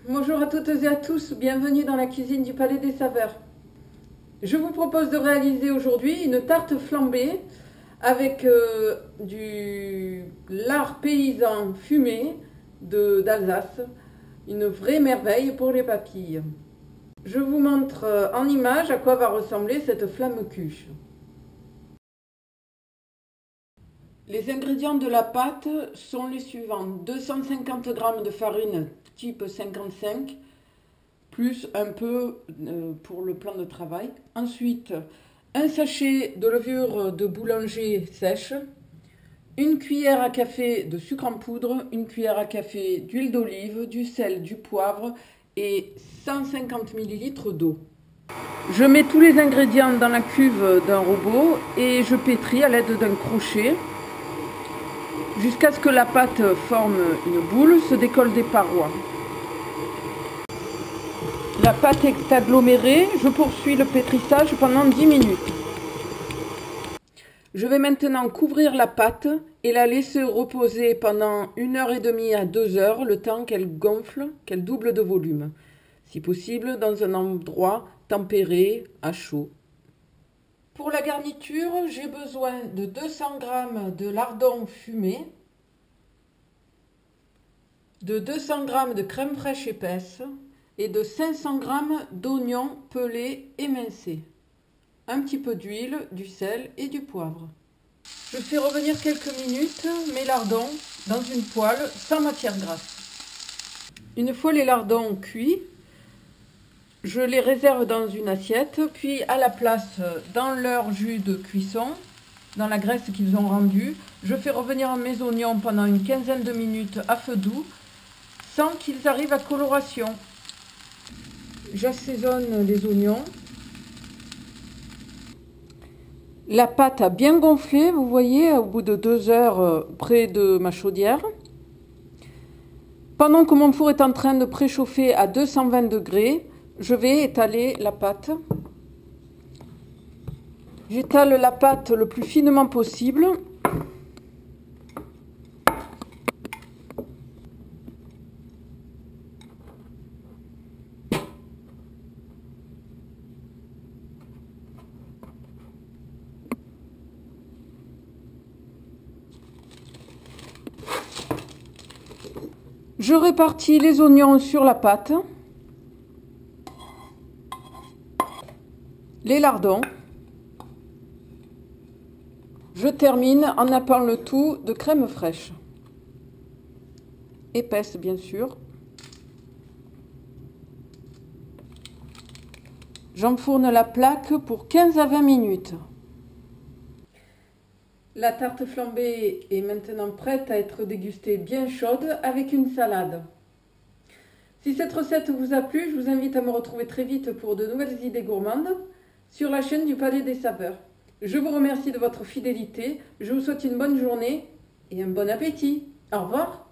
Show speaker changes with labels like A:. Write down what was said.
A: Bonjour à toutes et à tous, bienvenue dans la cuisine du Palais des Saveurs. Je vous propose de réaliser aujourd'hui une tarte flambée avec du lard paysan fumé d'Alsace, une vraie merveille pour les papilles. Je vous montre en image à quoi va ressembler cette flamme cuche. Les ingrédients de la pâte sont les suivants: 250 g de farine type 55, plus un peu pour le plan de travail. Ensuite, un sachet de levure de boulanger sèche, une cuillère à café de sucre en poudre, une cuillère à café d'huile d'olive, du sel, du poivre et 150 ml d'eau. Je mets tous les ingrédients dans la cuve d'un robot et je pétris à l'aide d'un crochet jusqu'à ce que la pâte forme une boule, se décolle des parois. La pâte est agglomérée, je poursuis le pétrissage pendant 10 minutes. Je vais maintenant couvrir la pâte et la laisser reposer pendant 1h30 à 2h, le temps qu'elle gonfle, qu'elle double de volume. Si possible, dans un endroit tempéré, à chaud. Pour la garniture, j'ai besoin de 200 g de lardons fumés, de 200 g de crème fraîche épaisse et de 500 g d'oignons pelés émincés, un petit peu d'huile, du sel et du poivre. Je fais revenir quelques minutes mes lardons dans une poêle sans matière grasse. Une fois les lardons cuits, je les réserve dans une assiette, puis à la place, dans leur jus de cuisson, dans la graisse qu'ils ont rendue, je fais revenir mes oignons pendant une quinzaine de minutes à feu doux, sans qu'ils arrivent à coloration. J'assaisonne les oignons. La pâte a bien gonflé, vous voyez, au bout de 2 heures près de ma chaudière. Pendant que mon four est en train de préchauffer à 220 degrés, je vais étaler la pâte. J'étale la pâte le plus finement possible. Je répartis les oignons sur la pâte, les lardons. Je termine en nappant le tout de crème fraîche, épaisse bien sûr. J'enfourne la plaque pour 15 à 20 minutes. La tarte flambée est maintenant prête à être dégustée bien chaude avec une salade. Si cette recette vous a plu, je vous invite à me retrouver très vite pour de nouvelles idées gourmandes sur la chaîne du Palais des Saveurs. Je vous remercie de votre fidélité, je vous souhaite une bonne journée et un bon appétit. Au revoir.